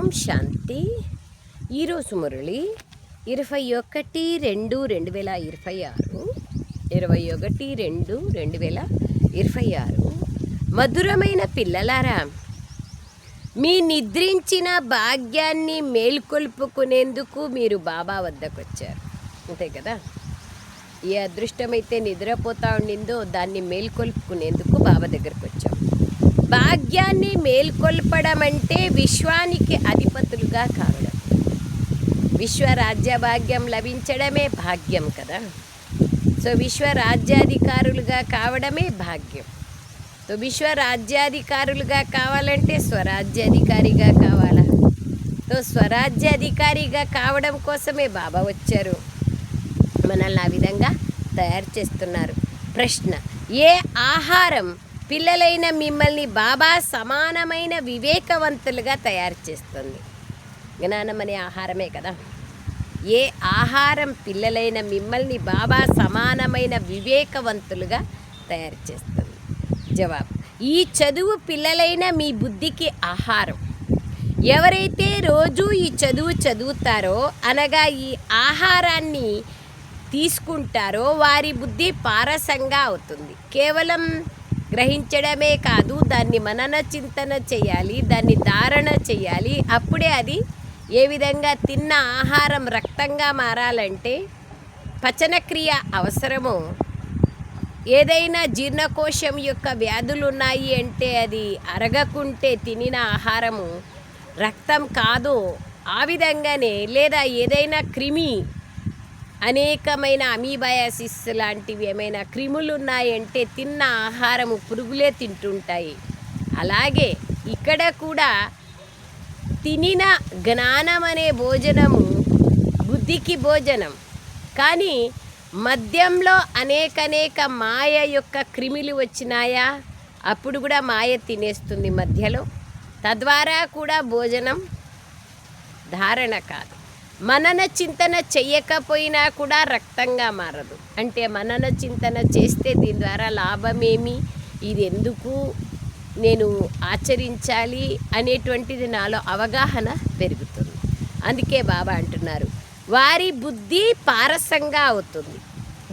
ఓం శాంతి. ఈరోజు మురళి 21/2/2026 21/2/2026. మధురమైన పిల్లలారా, మీ నిద్రించిన భాగ్యాన్ని మేల్కొల్పుకునేందుకు మీరు బాబా వద్దకు వచ్చారు, అంతే కదా. ఏ అదృష్టమైతే నిద్రపోతా ఉండిందో దాన్ని మేల్కొల్పుకునేందుకు బాబా దగ్గరకు వచ్చాం. భాగ్యాన్ని మేల్కొల్పడం అంటే విశ్వానికి అధిపతులుగా కావడం. విశ్వరాజ్య భాగ్యం లభించడమే భాగ్యం కదా. సో విశ్వరాజ్యాధికారులుగా కావడమే భాగ్యం. సో విశ్వరాజ్యాధికారులుగా కావాలంటే స్వరాజ్యాధికారిగా కావాలా. సో స్వరాజ్యాధికారిగా కావడం కోసమే బాబా వచ్చారు, మనల్ని ఆ విధంగా తయారు చేస్తున్నారు. ప్రశ్న: ఏ ఆహారం పిల్లలైన మిమ్మల్ని బాబా సమానమైన వివేకవంతులుగా తయారు చేస్తుంది? జ్ఞానం అనే ఆహారమే కదా. ఏ ఆహారం పిల్లలైన మిమ్మల్ని బాబా సమానమైన వివేకవంతులుగా తయారు చేస్తుంది? జవాబు: ఈ చదువు పిల్లలైన మీ బుద్ధికి ఆహారం. ఎవరైతే రోజు ఈ చదువు చదువుతారో, అనగా ఈ ఆహారాన్ని తీసుకుంటారో, వారి బుద్ధి పారసంగా అవుతుంది. కేవలం గ్రహించడమే కాదు, దాన్ని మనన చింతన చేయాలి, దాన్ని ధారణ చేయాలి. అప్పుడే అది ఏ విధంగా తిన్న ఆహారం రక్తంగా మారాలంటే పచనక్రియ అవసరమో, ఏదైనా జీర్ణకోశం యొక్క వ్యాధులు ఉన్నాయి అంటే అది అరగకుంటే తినిన ఆహారము రక్తం కాదు. ఆ విధంగానే లేదా ఏదైనా క్రిమి, అనేకమైన అమీబయాసిస్ లాంటివి ఏమైనా క్రిములు ఉన్నాయంటే తిన్న ఆహారము పురుగులే తింటుంటాయి. అలాగే ఇక్కడ కూడా తినిన జ్ఞానం అనే భోజనము బుద్ధికి భోజనం. కానీ మద్యంలో అనేక మాయ యొక్క క్రిములు వచ్చినాయా, అప్పుడు కూడా మాయ తినేస్తుంది మధ్యలో. తద్వారా కూడా భోజనం ధారణ కాదు. మనన చింతన చెయ్యకపోయినా కూడా రక్తంగా మారదు. అంటే మనన చింతన చేస్తే దీని ద్వారా లాభమేమి, ఇది ఎందుకు నేను ఆచరించాలి అనేటువంటిది నాలో అవగాహన పెరుగుతుంది. అందుకే బాబా అంటున్నారు, వారి బుద్ధి పారసంగా అవుతుంది.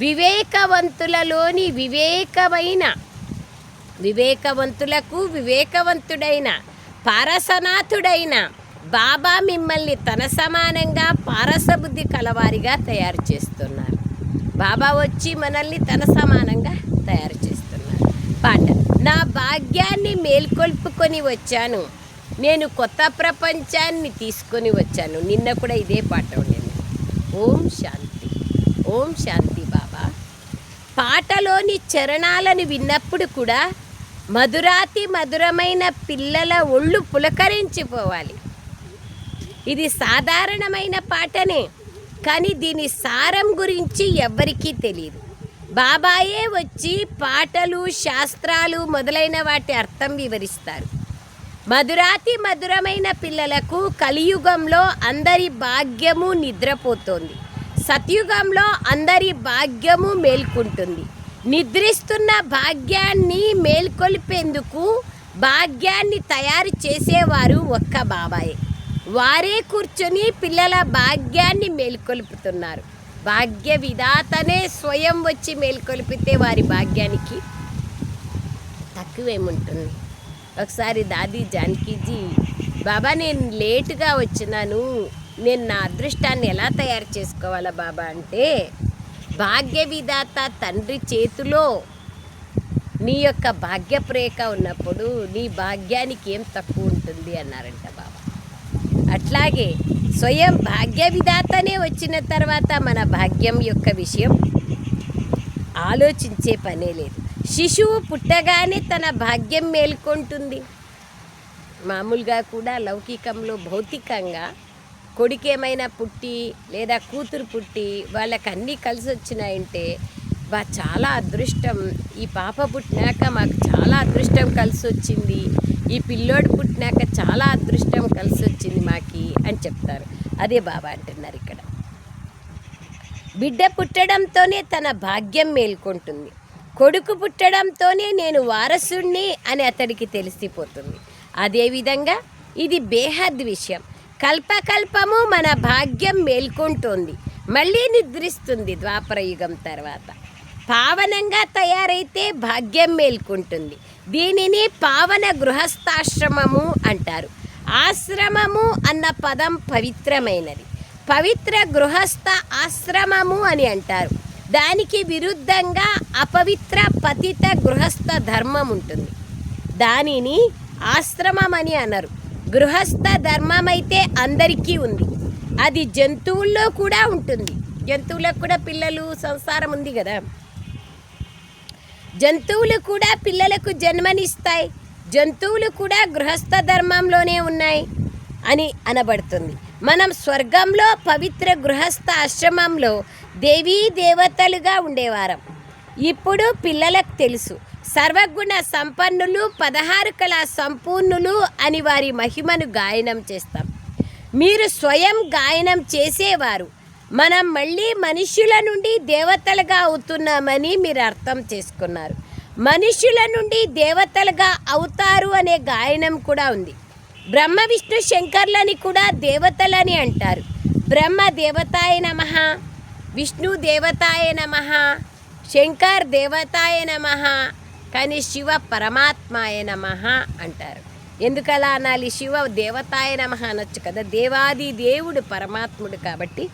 వివేకవంతులలోని వివేకవంతులకు వివేకవంతుడైన పారసనాథుడైన బాబా మిమ్మల్ని తన సమానంగా పారసబుద్ధి కలవారిగా తయారు చేస్తున్నారు. బాబా వచ్చి మనల్ని తన సమానంగా తయారు చేస్తున్నారు. పాట: నా భాగ్యాన్ని మేల్కొల్పుకొని వచ్చాను, నేను కొత్త ప్రపంచాన్ని తీసుకొని వచ్చాను. నిన్న కూడా ఇదే పాట ఉండింది. ఓం శాంతి. ఓం శాంతి. బాబా పాటలోని చరణాలను విన్నప్పుడు కూడా మధురాతి మధురమైన పిల్లల ఒళ్ళు పులకరించిపోవాలి. ఇది సాధారణమైన పాటనే, కానీ దీని సారం గురించి ఎవ్వరికీ తెలియదు. బాబాయే వచ్చి పాటలు, శాస్త్రాలు మొదలైన వాటి అర్థం వివరిస్తారు. మధురాతి మధురమైన పిల్లలకు కలియుగంలో అందరి భాగ్యము నిద్రపోతోంది, సత్యుగంలో అందరి భాగ్యము మేల్కుంటుంది. నిద్రిస్తున్న భాగ్యాన్ని మేల్కొల్పేందుకు భాగ్యాన్ని తయారు చేసేవారు ఒక్క బాబాయే. వారే కూర్చొని పిల్లల భాగ్యాన్ని మేల్కొల్పుతున్నారు. భాగ్య విధాతనే స్వయం వచ్చి మేల్కొల్పితే వారి భాగ్యానికి తక్కువేముంటుంది. ఒకసారి దాదీ జానకీజీ, బాబా నేను లేటుగా వచ్చినాను, నేను నా అదృష్టాన్ని ఎలా తయారు చేసుకోవాలా బాబా అంటే, భాగ్య విధాత తండ్రి చేతిలో నీ యొక్క భాగ్యప్రేక ఉన్నప్పుడు నీ భాగ్యానికి ఏం తక్కువ ఉంటుంది అన్నారంట బాబా. అట్లాగే స్వయం భాగ్య విధాతనే వచ్చిన తర్వాత మన భాగ్యం యొక్క విషయం ఆలోచించే పనే లేదు. శిశువు పుట్టగానే తన భాగ్యం మేల్కొంటుంది. మామూలుగా కూడా లౌకికంలో భౌతికంగా కొడుకేమైనా పుట్టి లేదా కూతురు పుట్టి వాళ్ళకి అన్నీ కలిసి వచ్చినాయంటే చాలా అదృష్టం, ఈ పాప పుట్టినాక మాకు చాలా అదృష్టం కలిసి వచ్చింది, ఈ పిల్లోడు పుట్టినాక చాలా అదృష్టం కలిసి వచ్చింది మాకి అని చెప్తారు. అదే బాబా అంటున్నారు ఇక్కడ. బిడ్డ పుట్టడంతోనే తన భాగ్యం మేల్కొంటుంది. కొడుకు పుట్టడంతోనే నేను వారసుణ్ణి అని అతడికి తెలిసిపోతుంది. అదేవిధంగా ఇది బేహద్ విషయం. కల్పకల్పము మన భాగ్యం మేల్కొంటోంది, మళ్ళీ నిద్రిస్తుంది ద్వాపరయుగం తర్వాత. పావనంగా తయారైతే భాగ్యం మేల్కొంటుంది. దీనిని పావన గృహస్థాశ్రమము అంటారు. ఆశ్రమము అన్న పదం పవిత్రమైనది. పవిత్ర గృహస్థ ఆశ్రమము అని అంటారు. దానికి విరుద్ధంగా అపవిత్ర పతిత గృహస్థ ధర్మం ఉంటుంది. దానిని ఆశ్రమం అని అనరు. గృహస్థ ధర్మం అయితే అందరికీ ఉంది. అది జంతువుల్లో కూడా ఉంటుంది. జంతువులకు కూడా పిల్లలు సంసారం ఉంది కదా. జంతువులు కూడా పిల్లలకు జన్మనిస్తాయి. జంతువులు కూడా గృహస్థ ధర్మంలోనే ఉన్నాయి అని అనబడుతుంది. మనం స్వర్గంలో పవిత్ర గృహస్థ ఆశ్రమంలో దేవీ దేవతలుగా ఉండేవారం. ఇప్పుడు పిల్లలకు తెలుసు, సర్వగుణ సంపన్నులు 16 కళా సంపూర్ణులు అని వారి మహిమను గాయనం చేస్తాం. మీరు స్వయం గాయనం చేసేవారు. మనం మళ్ళీ మనుష్యుల నుండి దేవతలుగా అవుతున్నామని మీరు అర్థం చేసుకున్నారు. మనుష్యుల నుండి దేవతలుగా అవుతారు అనే గాయనం కూడా ఉంది. బ్రహ్మ విష్ణు శంకర్లని కూడా దేవతలని అంటారు. బ్రహ్మ దేవతాయ నమః, విష్ణు దేవతాయ నమః, శంకర్ దేవతాయ నమః, కానీ శివ పరమాత్మాయ నమః అంటారు. ఎందుకలా అనాలి? శివ దేవతాయ నమః అనొచ్చు కదా. దేవాది దేవుడు పరమాత్ముడు కాబట్టి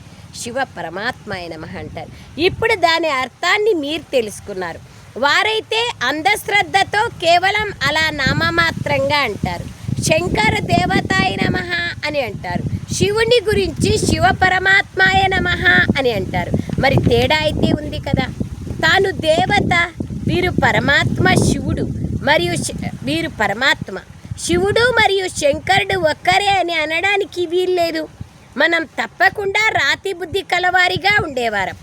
శివ పరమాత్మాయ నమః అంటారు. ఇప్పుడు దాని అర్థాన్ని మీరు తెలుసుకున్నారు. వారైతే అంధశ్రద్ధతో కేవలం అలా నామమాత్రంగా అంటారు. శంకర దేవతాయ నమః అని అంటారు. శివుని గురించి శివ పరమాత్మాయ నమః అని అంటారు. మరి తేడా అయితే ఉంది కదా. తాను దేవత, వీరు పరమాత్మ శివుడు, మరియు వీరు పరమాత్మ. శివుడు మరియు శంకరుడు ఒక్కరే అని అనడానికి వీల్లేదు. మనం తప్పకుండా రాతి బుద్ధి కలవారిగా ఉండేవారం.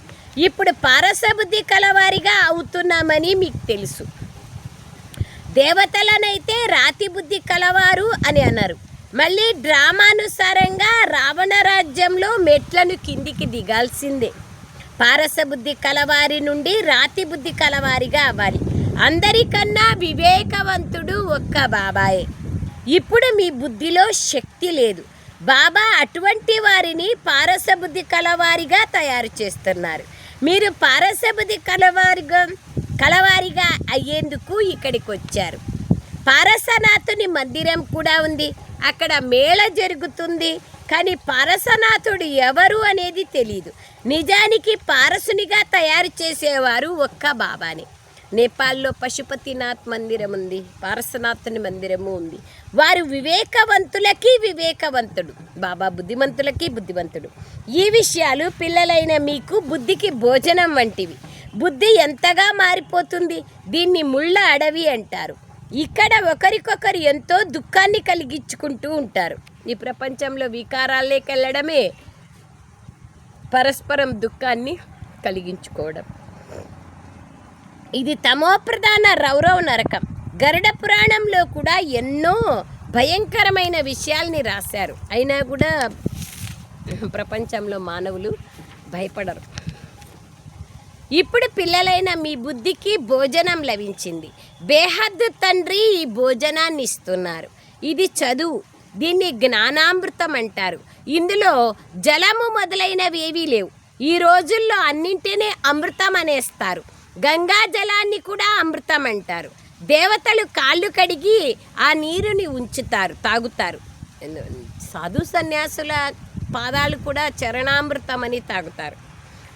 ఇప్పుడు పారస బుద్ధి కలవారిగా అవుతున్నామని మీకు తెలుసు. దేవతలనైతే రాతి బుద్ధి కలవారు అని అన్నారు. మళ్ళీ డ్రామానుసారంగా రావణ రాజ్యంలో మెట్లను కిందికి దిగాల్సిందే. పారస బుద్ధి కలవారి నుండి రాతి బుద్ధి కలవారిగా అవ్వాలి. అందరికన్నా వివేకవంతుడు ఒక్క బాబాయే. ఇప్పుడు మీ బుద్ధిలో శక్తి లేదు. బాబా అటువంటి వారిని పారస బుద్ధి కలవారిగా తయారు చేస్తున్నారు. మీరు పారస బుద్ధి కలవారిగా అయ్యేందుకు ఇక్కడికి వచ్చారు. పారసనాథుని మందిరం కూడా ఉంది. అక్కడ మేళ జరుగుతుంది. కానీ పారసనాథుడు ఎవరు అనేది తెలీదు. నిజానికి పారసునిగా తయారు చేసేవారు ఒక్క బాబాని. నేపాల్లో పశుపతినాథ్ మందిరం ఉంది, పారసనాథుని మందిరము ఉంది. వారు వివేకవంతులకి వివేకవంతుడు, బాబా బుద్ధిమంతులకి బుద్ధిమంతుడు. ఈ విషయాలు పిల్లలైన మీకు బుద్ధికి భోజనం వంటివి. బుద్ధి ఎంతగా మారిపోతుంది. దీన్ని ముళ్ళ అడవి అంటారు. ఇక్కడ ఒకరికొకరు ఎంతో దుఃఖాన్ని కలిగించుకుంటూ ఉంటారు. ఈ ప్రపంచంలో వికారాల్లోకెళ్ళడమే పరస్పరం దుఃఖాన్ని కలిగించుకోవడం. ఇది తమోప్రధాన రౌరవ నరకం. గరుడ పురాణంలో కూడా ఎన్నో భయంకరమైన విషయాల్ని రాశారు. అయినా కూడా ప్రపంచంలో మానవులు భయపడరు. ఇప్పుడు పిల్లలైన మీ బుద్ధికి భోజనం లభించింది. బేహద్దు తండ్రి ఈ భోజనాన్ని ఇస్తున్నారు. ఇది చదువు. దీన్ని జ్ఞానామృతం అంటారు. ఇందులో జలము మొదలైనవి ఏవీ లేవు. ఈ రోజుల్లో అన్నింటినీ అమృతం అనేస్తారు. గంగా జలాన్ని కూడా అమృతం అంటారు. దేవతలు కాళ్ళు కడిగి ఆ నీరుని ఉంచుతారు, తాగుతారు. సాధు సన్యాసుల పాదాలు కూడా చరణామృతం అని తాగుతారు.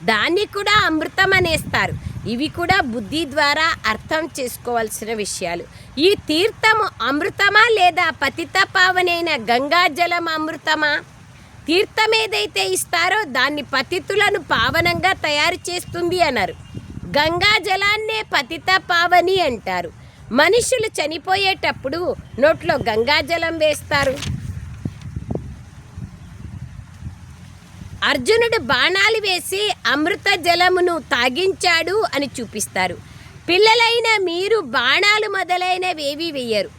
దాన్ని కూడా అమృతం అనేస్తారు. ఇవి కూడా బుద్ధి ద్వారా అర్థం చేసుకోవాల్సిన విషయాలు. ఈ తీర్థము అమృతమా లేదా పతిత పావనైన గంగాజలం అమృతమా? తీర్థం ఏదైతే ఇస్తారో దాన్ని పతితులను పావనంగా తయారు చేస్తుంది అన్నారు. గంగా జలాన్నే పతిత పావని అంటారు. మనుషులు చనిపోయేటప్పుడు నోట్లో గంగాజలం వేస్తారు. అర్జునుడు బాణాలు వేసి అమృత జలమును తాగించాడు అని చూపిస్తారు. పిల్లలైన మీరు బాణాలు మొదలైనవేవి వేయరు.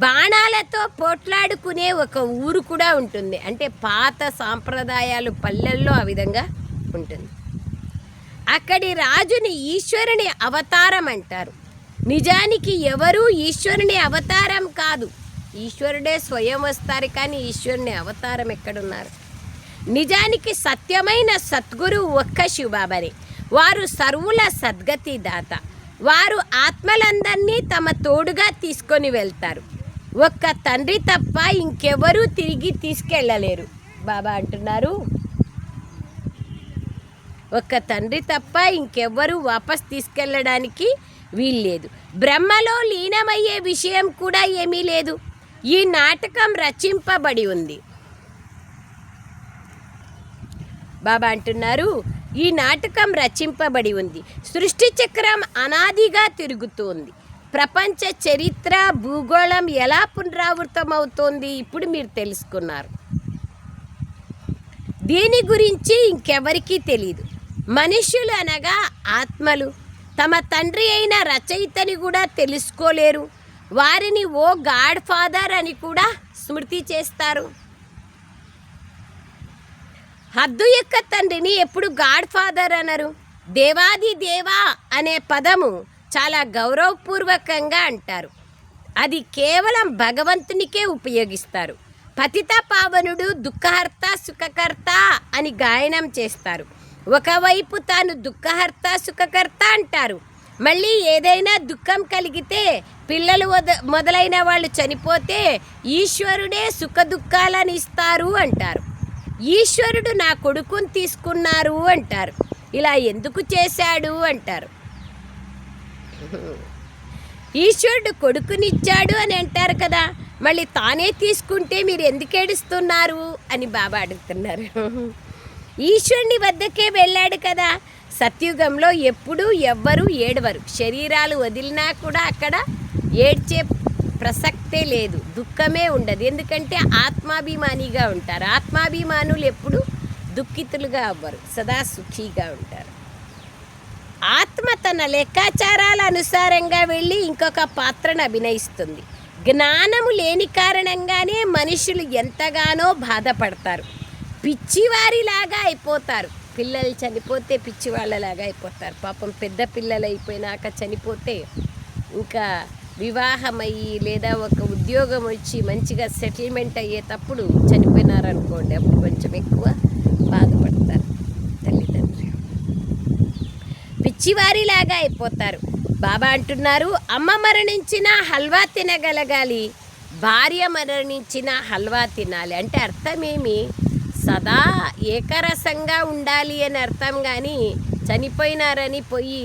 బాణాలతో పోట్లాడుకునే ఒక ఊరు కూడా ఉంటుంది. అంటే పాత సాంప్రదాయాలు పల్లెల్లో ఆ విధంగా ఉంటుంది. అక్కడి రాజుని ఈశ్వరుని అవతారం అంటారు. నిజానికి ఎవరూ ఈశ్వరుని అవతారం కాదు. ఈశ్వరుడే స్వయం వస్తారు, కానీ ఈశ్వరుని అవతారం ఎక్కడున్నారు? నిజానికి సత్యమైన సద్గురు ఒక్క శివబాబానే. వారు సర్వుల సద్గతి దాత. వారు ఆత్మలందరినీ తమ తోడుగా తీసుకొని వెళ్తారు. ఒక్క తండ్రి తప్ప ఇంకెవరూ తిరిగి తీసుకెళ్ళలేరు. బాబా అంటున్నారు, ఒక్క తండ్రి తప్ప ఇంకెవ్వరూ వాపస్ తీసుకెళ్ళడానికి వీల్లేదు. బ్రహ్మలో లీనమయ్యే విషయం కూడా ఏమీ లేదు. ఈ నాటకం రచింపబడి ఉంది. బాబా అంటున్నారు, ఈ నాటకం రచింపబడి ఉంది. సృష్టి చక్రం అనాదిగా తిరుగుతుంది. ప్రపంచ చరిత్ర భూగోళం ఎలా పునరావృతమవుతోంది ఇప్పుడు మీరు తెలుసుకున్నారు. దీని గురించి ఇంకెవరికీ తెలియదు. మనుష్యులు అనగా ఆత్మలు తమ తండ్రి అయిన రచయితని కూడా తెలుసుకోలేరు. వారిని ఓ గాడ్ ఫాదర్ అని కూడా స్మృతి చేస్తారు. హద్దు యొక్క తండ్రిని ఎప్పుడు గాడ్ ఫాదర్ అనరు. దేవాది దేవా అనే పదము చాలా గౌరవపూర్వకంగా అంటారు. అది కేవలం భగవంతునికే ఉపయోగిస్తారు. పతిత పావనుడు దుఃఖహర్త సుఖకర్త అని గాయనం చేస్తారు. ఒకవైపు తాను దుఃఖహర్త సుఖకర్త అంటారు. మళ్ళీ ఏదైనా దుఃఖం కలిగితే, పిల్లలు మొదలైన వాళ్ళు చనిపోతే ఈశ్వరుడే సుఖ దుఃఖాలను ఇస్తారు అంటారు. ఈశ్వరుడు నా కొడుకుని తీసుకున్నారు అంటారు. ఇలా ఎందుకు చేశాడు అంటారు. ఈశ్వరుడు కొడుకునిచ్చాడు అని అంటారు కదా, మళ్ళీ తానే తీసుకుంటే మీరు ఎందుకు ఏడుస్తున్నారు అని బాబా అడుగుతున్నారు. ఈశ్వరుని వద్దకే వెళ్ళాడు కదా. సత్యుగంలో ఎప్పుడూ ఎవ్వరూ ఏడవరు. శరీరాలు వదిలినా కూడా అక్కడ ఏడ్చే ప్రసక్తే లేదు, దుఃఖమే ఉండదు. ఎందుకంటే ఆత్మాభిమానిగా ఉంటారు. ఆత్మాభిమానులు ఎప్పుడు దుఃఖితులుగా అవ్వరు, సదా సుఖీగా ఉంటారు. ఆత్మ తన లెక్కాచారాల అనుసారంగా వెళ్ళి ఇంకొక పాత్రను అభినయిస్తుంది. జ్ఞానము లేని కారణంగానే మనుషులు ఎంతగానో బాధపడతారు. పిచ్చివారిలాగా అయిపోతారు. పిల్లలు చనిపోతే పిచ్చివాళ్ళలాగా అయిపోతారు. పాపం పెద్ద పిల్లలు అయిపోయినాక చనిపోతే, ఇంకా వివాహమయ్యి లేదా ఒక ఉద్యోగం వచ్చి మంచిగా సెటిల్మెంట్ అయ్యేటప్పుడు చనిపోయినారనుకోండి, అప్పుడు కొంచెం ఎక్కువ బాధపడతారు తల్లిదండ్రులు. పిచ్చివారిలాగా అయిపోతారు. బాబా అంటున్నారు, అమ్మ మరణించిన హల్వా తినగలగాలి, భార్య మరణించిన హల్వా తినాలి. అంటే అర్థమేమి? సదా ఏకరసంగా ఉండాలి అని అర్థం, కానీ చనిపోయినారని పోయి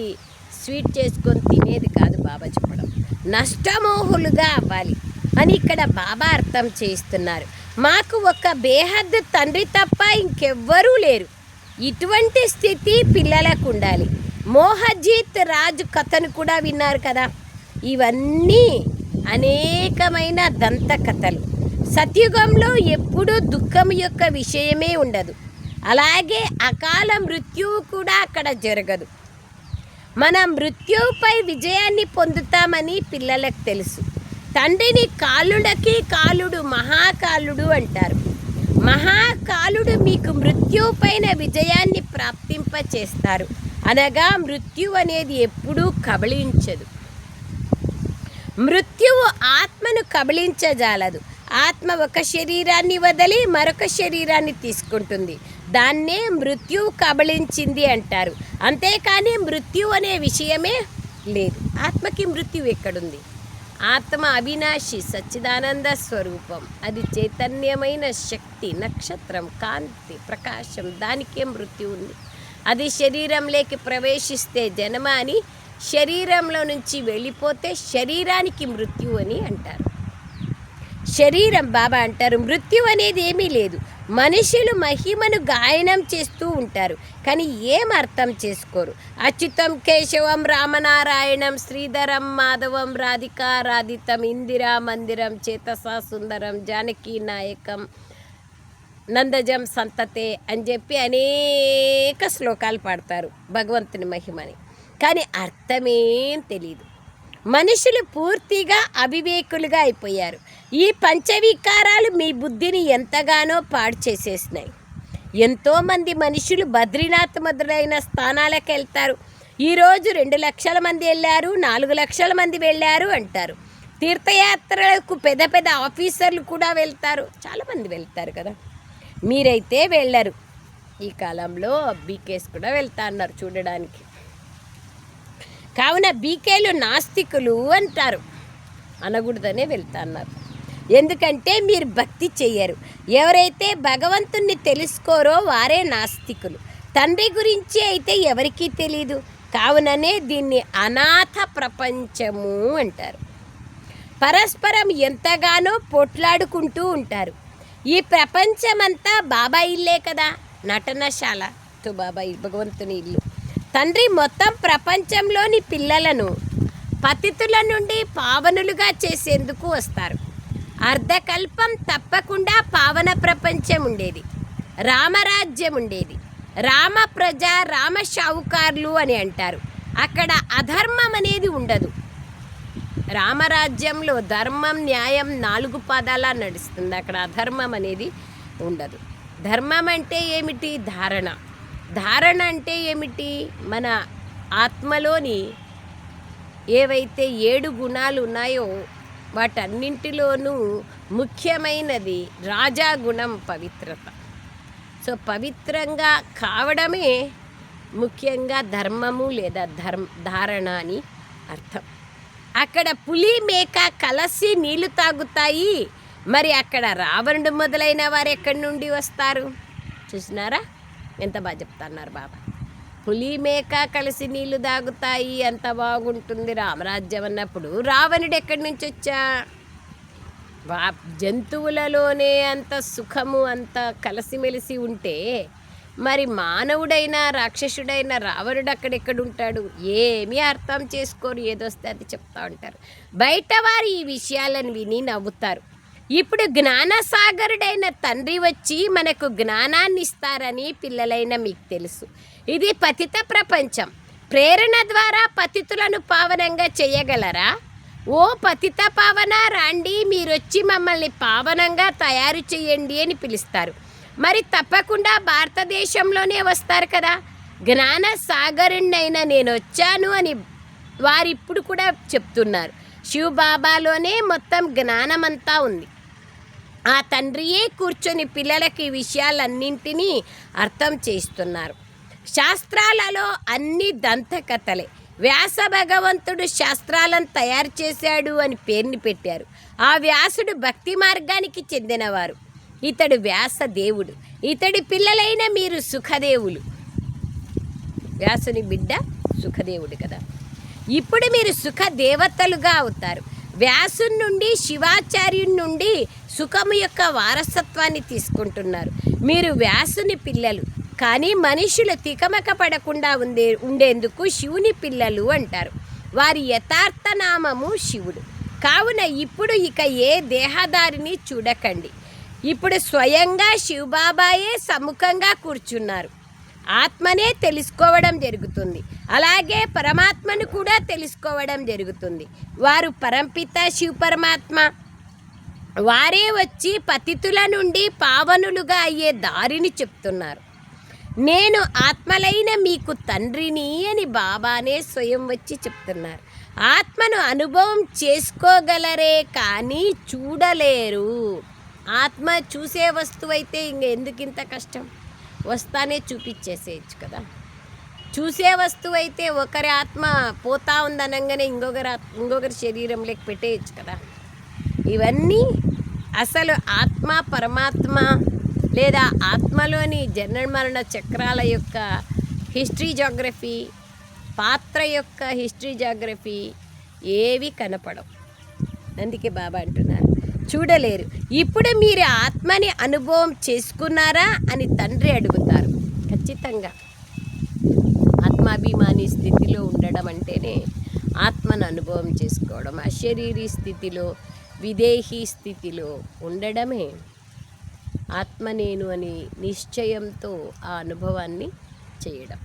స్వీట్ చేసుకొని తినేది కాదు బాబా చెప్పడం. నష్టమోహులుగా అవ్వాలి అని ఇక్కడ బాబా అర్థం చేస్తున్నారు. మాకు ఒక బేహద్దు తండ్రి తప్ప ఇంకెవ్వరూ లేరు. ఇటువంటి స్థితి పిల్లలకు ఉండాలి. మోహజీత్ రాజు కథను కూడా విన్నారు కదా. ఇవన్నీ అనేకమైన దంత కథలు. సత్యుగంలో ఎప్పుడూ దుఃఖం యొక్క విషయమే ఉండదు. అలాగే అకాల మృత్యువు కూడా అక్కడ జరగదు. మనం మృత్యువుపై విజయాన్ని పొందుతామని పిల్లలకు తెలుసు. తండ్రిని కాలుడకి కాలుడు మహాకాలుడు అంటారు. మహాకాలుడు మీకు మృత్యువుపైన విజయాన్ని ప్రాప్తింపచేస్తారు. అనగా మృత్యు అనేది ఎప్పుడూ కబళించదు. మృత్యువు ఆత్మను కబళించజాలదు. ఆత్మ ఒక శరీరాన్ని వదిలి మరొక శరీరాన్ని తీసుకుంటుంది. దాన్నే మృత్యువు కబళించింది అంటారు. అంతేకాని మృత్యు అనే విషయమే లేదు. ఆత్మకి మృత్యు ఎక్కడుంది? ఆత్మ అవినాశి సచ్చిదానంద స్వరూపం. అది చైతన్యమైన శక్తి, నక్షత్రం, కాంతి, ప్రకాశం. దానికే మృత్యు ఉంది. అది శరీరంలోకి ప్రవేశిస్తే జన్మ అని, శరీరంలో నుంచి వెళ్ళిపోతే శరీరానికి మృత్యు అని అంటారు. శరీరం బాబా అంటారు మృత్యు అనేది ఏమీ లేదు. మనుషులు మహిమను గాయనం చేస్తూ ఉంటారు, కానీ ఏం అర్థం చేసుకోరు. అచ్యుతం కేశవం రామనారాయణం శ్రీధరం మాధవం రాధికా రాధితం ఇందిరా మందిరం చేతసా సుందరం జానకీ నాయకం నందజం సంతతే అని చెప్పి అనేక శ్లోకాలు పాడతారు భగవంతుని మహిమని, కానీ అర్థమేం తెలియదు. మనుషులు పూర్తిగా అవివేకులుగా అయిపోయారు. ఈ పంచవికారాలు మీ బుద్ధిని ఎంతగానో పాడు చేసేసినాయి. ఎంతోమంది మనుషులు బద్రీనాథ్ మొదలైన స్థానాలకు వెళ్తారు. ఈరోజు 2 లక్షల మంది వెళ్ళారు, 4 లక్షల మంది వెళ్ళారు అంటారు. తీర్థయాత్రలకు పెద్ద పెద్ద ఆఫీసర్లు కూడా వెళ్తారు, చాలామంది వెళ్తారు కదా. మీరైతే వెళ్ళరు. ఈ కాలంలో బీకేస్ కూడా వెళ్తా అన్నారు చూడడానికి. కావున బీకేలు నాస్తికులు అంటారు, అనకూడదనే వెళ్తా అన్నారు. ఎందుకంటే మీరు భక్తి చెయ్యరు. ఎవరైతే భగవంతుణ్ణి తెలుసుకోరో వారే నాస్తికులు. తండ్రి గురించి అయితే ఎవరికీ తెలీదు. కావుననే దీన్ని అనాథ ప్రపంచము అంటారు. పరస్పరం ఎంతగానో పోట్లాడుకుంటూ ఉంటారు. ఈ ప్రపంచమంతా బాబా ఇల్లే కదా, నటనశాల తో బాబా భగవంతుని ఇల్లు. తండ్రి మొత్తం ప్రపంచంలోని పిల్లలను పతితుల నుండి పావనులుగా చేసేందుకు వస్తారు. అర్ధకల్పం తప్పకుండా పావన ప్రపంచం ఉండేది, రామరాజ్యం ఉండేది. రామ ప్రజ, రామ షావుకార్లు అని అంటారు. అక్కడ అధర్మం అనేది ఉండదు. రామరాజ్యంలో ధర్మం, న్యాయం 4 పాదాల నడుస్తుంది. అక్కడ అధర్మం అనేది ఉండదు. ధర్మం అంటే ఏమిటి? ధారణ. ధారణ అంటే ఏమిటి? మన ఆత్మలోని ఏవైతే 7 గుణాలు ఉన్నాయో వాటన్నింటిలోనూ ముఖ్యమైనది రాజాగుణం, పవిత్రత. సో పవిత్రంగా కావడమే ముఖ్యంగా ధర్మము లేదా ధారణ అని అర్థం. అక్కడ పులి, మేక కలసి నీళ్లు తాగుతాయి. మరి అక్కడ రావణుడు మొదలైన వారు ఎక్కడి నుండి వస్తారు? చూసినారా ఎంత బాగా చెప్తున్నారు బాబా. పులి, మేక కలిసి నీళ్లు తాగుతాయి, అంత బాగుంటుంది రామరాజ్యం అన్నప్పుడు రావణుడు ఎక్కడి నుంచి వచ్చా? జంతువులలోనే అంత సుఖము, అంత కలిసిమెలిసి ఉంటే మరి మానవుడైనా రాక్షసుడైనా రావణుడు అక్కడెక్కడుంటాడు? ఏమీ అర్థం చేసుకోరు, ఏదొస్తే అది చెప్తా ఉంటారు. బయట వారు ఈ విషయాలను విని నవ్వుతారు. ఇప్పుడు జ్ఞానసాగరుడైన తండ్రి వచ్చి మనకు జ్ఞానాన్ని ఇస్తారని పిల్లలైన మీకు తెలుసు. ఇది పతిత ప్రపంచం. ప్రేరణ ద్వారా పతితులను పావనంగా చేయగలరా? ఓ పతిత పావన రాండి, మీరొచ్చి మమ్మల్ని పావనంగా తయారు చేయండి అని పిలుస్తారు. మరి తప్పకుండా భారతదేశంలోనే వస్తారు కదా. జ్ఞాన సాగరుణ్ణైనా నేను వచ్చాను అని వారిప్పుడు కూడా చెప్తున్నారు. శివబాబాలోనే మొత్తం జ్ఞానమంతా ఉంది. ఆ తండ్రియే కూర్చొని పిల్లలకి ఈ విషయాలన్నింటినీ అర్థం చేస్తున్నారు. శాస్త్రాలలో అన్ని దంతకథలే. వ్యాస భగవంతుడు శాస్త్రాలను తయారు చేశాడు అని పేరుని పెట్టారు. ఆ వ్యాసుడు భక్తి మార్గానికి చెందినవారు. ఇతడు వ్యాస దేవుడు. ఇతడి పిల్లలైన మీరు సుఖదేవులు. వ్యాసుని బిడ్డ సుఖదేవుడు కదా. ఇప్పుడు మీరు సుఖదేవతలుగా అవుతారు. వ్యాసుని నుండి, శివాచార్యుని నుండి సుఖము యొక్క వారసత్వాన్ని తీసుకుంటున్నారు. మీరు వ్యాసుని పిల్లలు, కానీ మనుషులు తికమక పడకుండా ఉండేందుకు శివుని పిల్లలు అంటారు. వారి యథార్థ నామము శివుడు. కావున ఇప్పుడు ఇక ఏ దేహదారిని చూడకండి. ఇప్పుడు స్వయంగా శివబాబాయే సముఖంగా కూర్చున్నారు. ఆత్మనే తెలుసుకోవడం జరుగుతుంది. అలాగే పరమాత్మను కూడా తెలుసుకోవడం జరుగుతుంది. వారు పరంపిత శివ పరమాత్మ. వారే వచ్చి పతితుల నుండి పావనులుగా అయ్యే దారిని చెప్తున్నారు. నేను ఆత్మలైన మీకు తండ్రిని అని బాబానే స్వయం వచ్చి చెప్తున్నారు. ఆత్మను అనుభవం చేసుకోగలరే కానీ చూడలేరు. ఆత్మ చూసే వస్తువు అయితే ఎందుకు ఇంత కష్టం? వస్తానే చూపించేసేయచ్చు కదా. చూసే వస్తువు అయితే ఒకరి ఆత్మ పోతా ఉందనగానే ఇంకొకరి శరీరంలోకి పెట్టేయచ్చు కదా. ఇవన్నీ అసలు ఆత్మ, పరమాత్మ లేదా ఆత్మలోని జనన మరణ చక్రాల యొక్క హిస్టరీ జాగ్రఫీ, పాత్ర యొక్క హిస్టరీ జాగ్రఫీ ఏవి కనపడవు. అందుకే బాబా అంటున్నారు చూడలేరు. ఇప్పుడు మీరు ఆత్మని అనుభవం చేసుకున్నారా అని తండ్రి అడుగుతారు. ఖచ్చితంగా ఆత్మాభిమాని స్థితిలో ఉండడం అంటేనే ఆత్మను అనుభవం చేసుకోవడం. అశరీరీ స్థితిలో, విదేహీ స్థితిలో ఉండడమే ఆత్మ నేను అని నిశ్చయంతో ఆ అనుభవాన్ని చేయడం,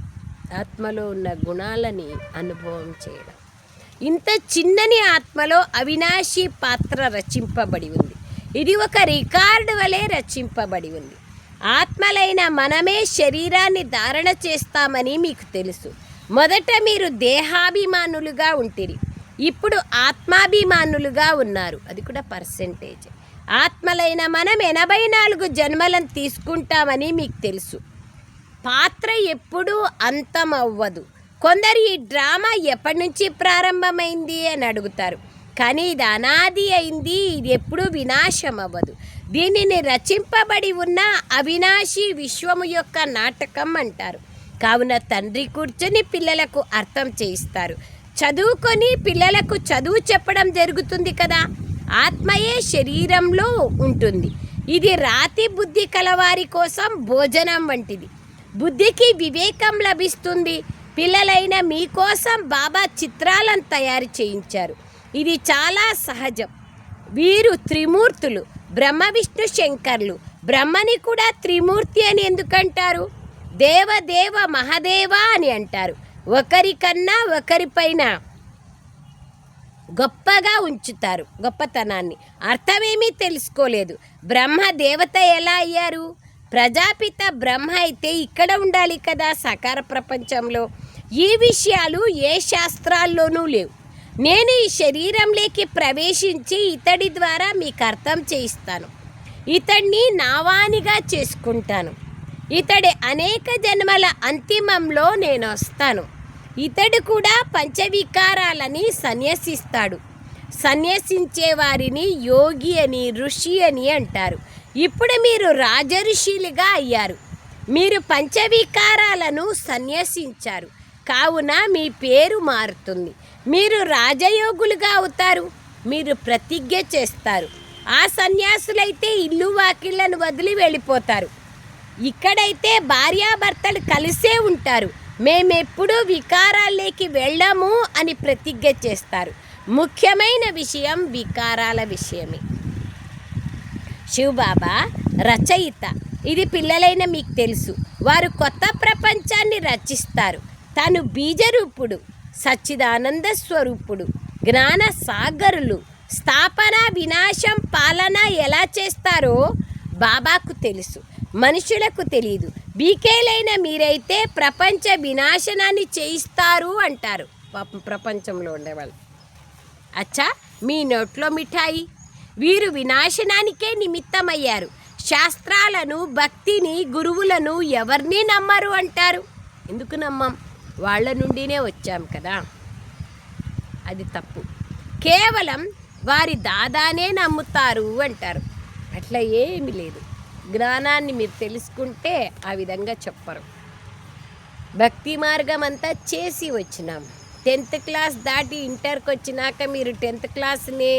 ఆత్మలో ఉన్న గుణాలని అనుభవం చేయడం. ఇంత చిన్నని ఆత్మలో అవినాశి పాత్ర రచింపబడి ఉంది. ఇది ఒక రికార్డు వలె రచింపబడి ఉంది. ఆత్మలైన మనమే శరీరాన్ని ధారణ చేస్తామని మీకు తెలుసు. మొదట మీరు దేహాభిమానులుగా ఉంటిరి. ఇప్పుడు ఆత్మాభిమానులుగా ఉన్నారు. అది కూడా పర్సెంటేజ్. ఆత్మలైన మనం 84 జన్మలను తీసుకుంటామని మీకు తెలుసు. పాత్ర ఎప్పుడూ అంతం అవ్వదు. కొందరు ఈ డ్రామా ఎప్పటి నుంచి ప్రారంభమైంది అని అడుగుతారు. కానీ ఇది అనాది అయింది. ఇది ఎప్పుడూ వినాశం అవ్వదు. దీనిని రచింపబడి ఉన్న అవినాశి విశ్వము యొక్క నాటకం అంటారు. కావున తండ్రి కూర్చొని పిల్లలకు అర్థం చేయిస్తారు. చదువుకొని పిల్లలకు చదువు చెప్పడం జరుగుతుంది కదా. ఆత్మయే శరీరంలో ఉంటుంది. ఇది రాతి బుద్ధి కలవారి కోసం భోజనం వంటిది. బుద్ధికి వివేకం లభిస్తుంది. పిల్లలైన మీకోసం బాబా చిత్రాలను తయారు చేయించారు. ఇది చాలా సహజం. వీరు త్రిమూర్తులు, బ్రహ్మ విష్ణు శంకర్లు. బ్రహ్మని కూడా త్రిమూర్తి అని ఎందుకంటారు? దేవదేవ మహాదేవ అని అంటారు. ఒకరికన్నా ఒకరిపైన గొప్పగా ఉంచుతారు గొప్పతనాన్ని. అర్థమేమీ తెలుసుకోలేదు. బ్రహ్మ దేవత ఎలా అయ్యారు? ప్రజాపిత బ్రహ్మ అయితే ఇక్కడ ఉండాలి కదా సాకార ప్రపంచంలో. ఈ విషయాలు ఏ శాస్త్రాల్లోనూ లేవు. నేను ఈ శరీరంలోకి ప్రవేశించి ఇతడి ద్వారా మీకు అర్థం చేయిస్తాను. ఇతడిని నావానిగా చేసుకుంటాను. ఇతడి అనేక జన్మల అంతిమంలో నేను వస్తాను. ఇతడు కూడా పంచవికారాలని సన్యసిస్తాడు. సన్యసించే వారిని యోగి అని ఋషి అని అంటారు. ఇప్పుడు మీరు రాజఋషిలుగా అయ్యారు. మీరు పంచవికారాలను సన్యసించారు. కావున మీ పేరు మారుతుంది. మీరు రాజయోగులుగా అవుతారు. మీరు ప్రతిజ్ఞ చేస్తారు. ఆ సన్యాసులైతే ఇల్లు వాకిళ్లను వదిలి వెళ్ళిపోతారు. ఇక్కడైతే భార్యాభర్తలు కలిసే ఉంటారు. మేమెప్పుడూ వికారాల్లోకి వెళ్ళము అని ప్రతిజ్ఞ చేస్తారు. ముఖ్యమైన విషయం వికారాల విషయమే. శివబాబా రచయిత. ఇది పిల్లలైన మీకు తెలుసు. వారు కొత్త ప్రపంచాన్ని రచిస్తారు. తను బీజరూపుడు, సచ్చిదానంద స్వరూపుడు, జ్ఞాన సాగరులు. స్థాపన, వినాశం, పాలన ఎలా చేస్తారో బాబాకు తెలుసు, మనుషులకు తెలియదు. బీకేలైన మీరైతే ప్రపంచ వినాశనాన్ని చేయిస్తారు అంటారు ప్రపంచంలో ఉండేవాళ్ళు. అచ్చా, మీ నోట్లో మిఠాయి. వీరు వినాశనానికే నిమిత్తమయ్యారు. శాస్త్రాలను, భక్తిని, గురువులను ఎవరిని నమ్మరు అంటారు. ఎందుకు నమ్మం? వాళ్ళ నుండినే వచ్చాం కదా. అది తప్పు. కేవలం వారి దాదానే నమ్ముతారు అంటారు. అట్లా ఏమీ లేదు. జ్ఞానాన్ని మీరు తెలుసుకుంటే ఆ విధంగా చెప్పరు. భక్తి మార్గం అంతా చేసి వచ్చినాం. 10th క్లాస్ దాటి ఇంటర్కి వచ్చినాక మీరు 10th క్లాస్నే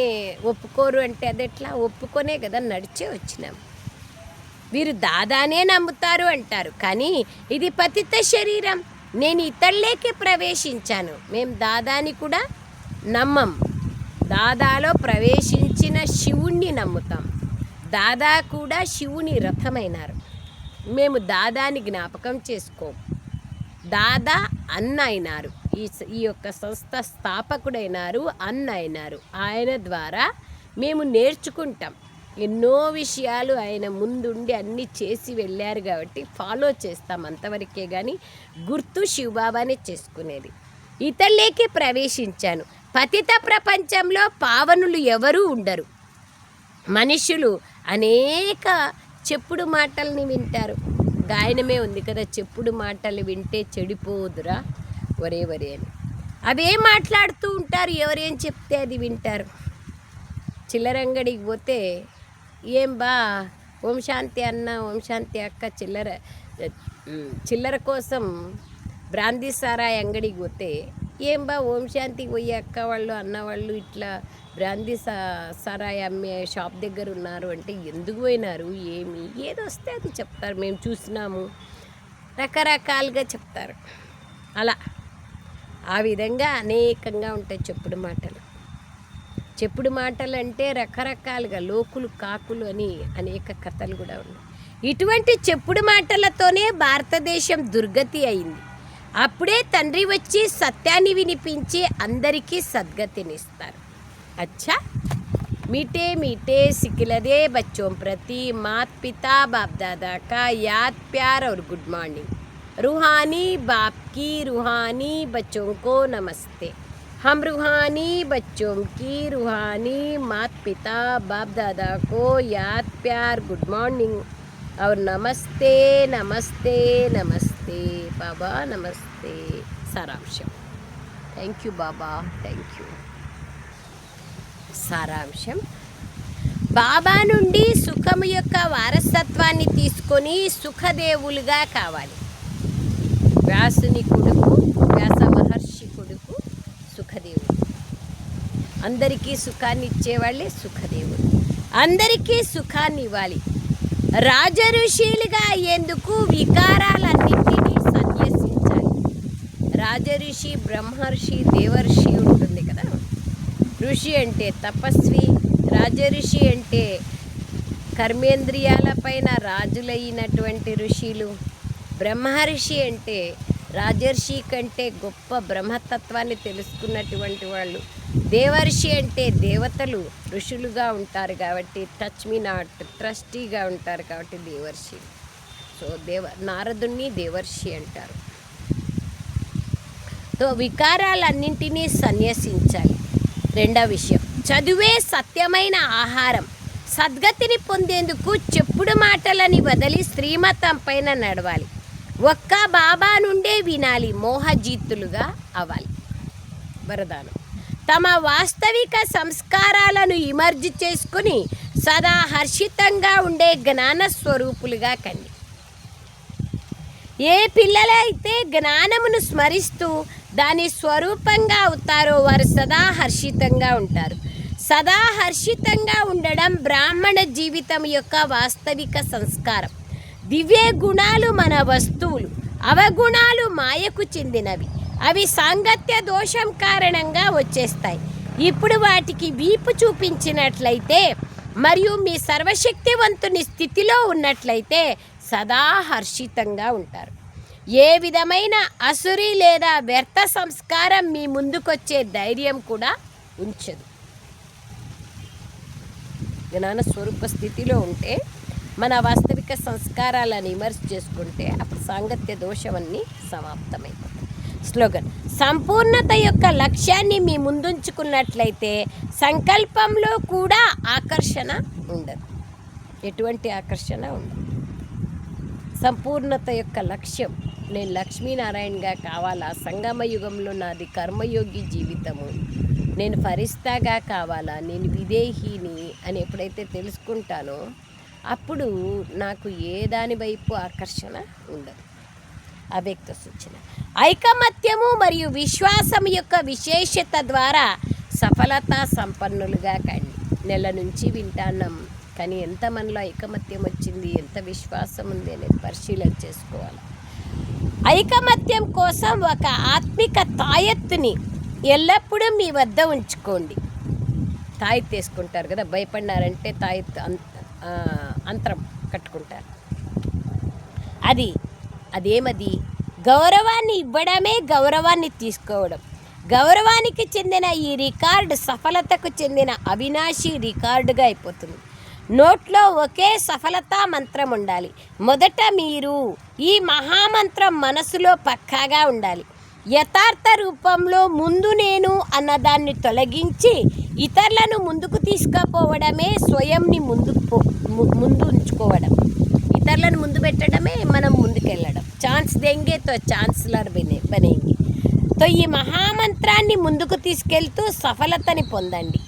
ఒప్పుకోరు అంటే అది ఎట్లా? ఒప్పుకొనే కదా నడిచే వచ్చినాం. వీరు దాదానే నమ్ముతారు అంటారు. కానీ ఇది పతిత శరీరం. నేను ఇతరులేకే ప్రవేశించాను. మేము దాదాని కూడా నమ్మం. దాదాలో ప్రవేశించిన శివుణ్ణి నమ్ముతాం. దాదా కూడా శివుని రథమైనారు. మేము దాదాని జ్ఞాపకం చేసుకోం. దాదా అన్న అయినారు. ఈ యొక్క సంస్థ స్థాపకుడైనారు, అన్న అయినారు. ఆయన ద్వారా మేము నేర్చుకుంటాం. ఎన్నో విషయాలు ఆయన ముందుండి అన్నీ చేసి వెళ్ళారు కాబట్టి ఫాలో చేస్తాం అంతవరకే. కానీ గుర్తు శివబాబానే చేసుకునేది. ఇతరులేకి ప్రవేశించాను. పతిత ప్రపంచంలో పావనులు ఎవరూ ఉండరు. మనుషులు అనేక చెప్పుడు మాటల్ని వింటారు. గాయనమే ఉంది కదా, చెప్పుడు మాటలు వింటే చెడిపోదురా ఒరే వరే అని. అవే మాట్లాడుతూ ఉంటారు. ఎవరేం చెప్తే అది వింటారు. చిల్లరంగడికి పోతే ఏం బా ఓం శాంతి అన్న, ఓం శాంతి అక్క, చిల్లర కోసం బ్రాందీ సారాయి అంగడికి పోతే ఏం బా ఓం శాంతికి పోయి అక్క వాళ్ళు అన్నవాళ్ళు ఇట్లా బ్రాందీ సారాయి అమ్మే షాప్ దగ్గర ఉన్నారు అంటే ఎందుకు పోయినారు, ఏమి ఏదో వస్తే అది చెప్తారు. మేము చూసినాము, రకరకాలుగా చెప్తారు. అలా ఆ విధంగా అనేకంగా ఉంటాయి చెప్పుడు మాటలు. చెప్పుడు మాటలు అంటే రకరకాలుగా లోకులు కాకులు అని అనేక కథలు కూడా ఉన్నాయి. ఇటువంటి చెప్పుడు మాటలతోనే భారతదేశం దుర్గతి అయింది. అప్పుడే తండ్రి వచ్చి సత్యాన్ని వినిపించి అందరికీ సద్గతినిస్తారు. अच्छा मीठे मीठे सिखिलदे बच्चों प्रति माता पिता बाप दादा का याद प्यार और गुड मॉर्निंग. रूहानी बाप की रूहानी बच्चों को नमस्ते. हम रूहानी बच्चों की रूहानी माता पिता बाप दादा को याद प्यार गुड मॉर्निंग और नमस्ते नमस्ते नमस्ते बाबा नमस्ते సారాంశం. Thank you Baba, thank you. సారాంశం: బాబా నుండి సుఖము యొక్క వారసత్వాన్ని తీసుకొని సుఖదేవులుగా కావాలి. వ్యాసుని కొడుకు, వ్యాస మహర్షి కొడుకు సుఖదేవుడు. అందరికీ సుఖాన్ని ఇచ్చేవాళ్ళే సుఖదేవుడు. అందరికీ సుఖాన్ని ఇవ్వాలి. రాజఋషులుగా అయ్యేందుకు వికారాలన్నింటినీ సన్యసించాలి. రాజఋషి, బ్రహ్మర్షి, దేవర్షి ఉంటుంది కదా. ఋషి అంటే తపస్వి, రాజఋషి అంటే కర్మేంద్రియాలపైన రాజులైనటువంటి ఋషులు, బ్రహ్మర్షి అంటే రాజర్షి కంటే గొప్ప బ్రహ్మతత్వాన్ని తెలుసుకున్నటువంటి వాళ్ళు, దేవర్షి అంటే దేవతలు ఋషులుగా ఉంటారు కాబట్టి టచ్ మీ నాట్ ట్రస్టీగా ఉంటారు కాబట్టి దేవర్షి. సో నారదుణ్ణి దేవర్షి అంటారు. సో వికారాలన్నింటినీ సన్యసించాలి. రెండవ విషయం, చదువే సత్యమైన ఆహారం. సద్గతిని పొందేందుకు చెప్పుడు మాటలని వదిలి శ్రీమతం పైన నడవాలి. ఒక్క బాబా నుండే వినాలి. మోహజీతులుగా అవ్వాలి. వరదానం: తమ వాస్తవిక సంస్కారాలను ఇమర్జి చేసుకుని సదా హర్షితంగా ఉండే జ్ఞాన స్వరూపులుగా కండి. ఏ పిల్లలైతే జ్ఞానమును స్మరిస్తూ దాని స్వరూపంగా అవుతారో వారు సదా హర్షితంగా ఉంటారు. సదా హర్షితంగా ఉండడం బ్రాహ్మణ జీవితం యొక్క వాస్తవిక సంస్కారం. దివ్య గుణాలు మన వస్తువులు, అవగుణాలు మాయకు చెందినవి. అవి సాంగత్య దోషం కారణంగా వచ్చేస్తాయి. ఇప్పుడు వాటికి వీపు చూపించినట్లయితే మరియు మీ సర్వశక్తివంతుని స్థితిలో ఉన్నట్లయితే సదా హర్షితంగా ఉంటారు. ఏ విధమైన అసురి లేదా వ్యర్థ సంస్కారం మీ ముందుకొచ్చే ధైర్యం కూడా ఉంచదు. జ్ఞాన స్వరూప స్థితిలో ఉంటే, మన వాస్తవిక సంస్కారాలను విమర్శ చేసుకుంటే అప్పుడు సాంగత్య దోషమన్నీ సమాప్తమైపోతాయి. స్లోగన్: సంపూర్ణత యొక్క లక్ష్యాన్ని మీ ముందుంచుకున్నట్లయితే సంకల్పంలో కూడా ఆకర్షణ ఉండదు. ఎటువంటి ఆకర్షణ ఉండదు. సంపూర్ణత యొక్క లక్ష్యం, నేను లక్ష్మీనారాయణగా కావాలా, సంగమ యుగంలో నాది కర్మయోగి జీవితము, నేను ఫరిస్తాగా కావాలా, నేను విదేహిని అని ఎప్పుడైతే తెలుసుకుంటానో అప్పుడు నాకు ఏ దాని వైపు ఆకర్షణ ఉండదు. అవ్యక్త సూచన: ఐకమత్యము మరియు విశ్వాసం యొక్క విశేషత ద్వారా సఫలతా సంపన్నులుగా కండి. నెల నుంచి వింటాన్నాం, కానీ ఎంత మనలో ఐకమత్యం వచ్చింది, ఎంత విశ్వాసం ఉంది అనేది పరిశీలన చేసుకోవాలి. ఐకమత్యం కోసం ఒక ఆత్మిక తాయెత్తుని ఎల్లప్పుడూ మీ వద్ద ఉంచుకోండి. తాయెత్తు వేసుకుంటారు కదా, భయపడినారంటే తాయెత్తు అంతరం కట్టుకుంటారు. అదేమది గౌరవాన్ని ఇవ్వడమే గౌరవాన్ని తీసుకోవడం. గౌరవానికి చెందిన ఈ రికార్డు సఫలతకు చెందిన అవినాశి రికార్డుగా అయిపోతుంది. నోట్లో ఒకే సఫలతా మంత్రం ఉండాలి. మొదట మీరు ఈ మహామంత్రం మనసులో పక్కాగా ఉండాలి. యథార్థ రూపంలో ముందు నేను అన్నదాన్ని తొలగించి ఇతరులను ముందుకు తీసుకుపోవడమే స్వయంని ముందు ఉంచుకోవడం. ఇతరులను ముందు పెట్టడమే మనం ముందుకెళ్ళడం. ఛాన్స్ దెంగే తో ఛాన్స్లర్ బనేంగి. తో ఈ మహామంత్రాన్ని ముందుకు తీసుకెళ్తూ సఫలతని పొందండి.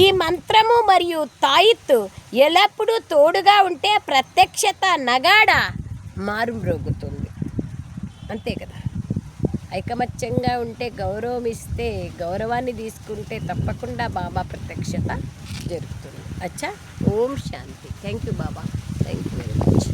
ఈ మంత్రము మరియు తాయిత్తు ఎల్లప్పుడూ తోడుగా ఉంటే ప్రత్యక్షత నగాడ మారుమ్రోగుతుంది. అంతే కదా. ఐకమత్యంగా ఉంటే, గౌరవం ఇస్తే, గౌరవాన్ని తీసుకుంటే తప్పకుండా బాబా ప్రత్యక్షత జరుగుతుంది. అచ్చా, Om Shanti. Thank you Baba, thank you very much.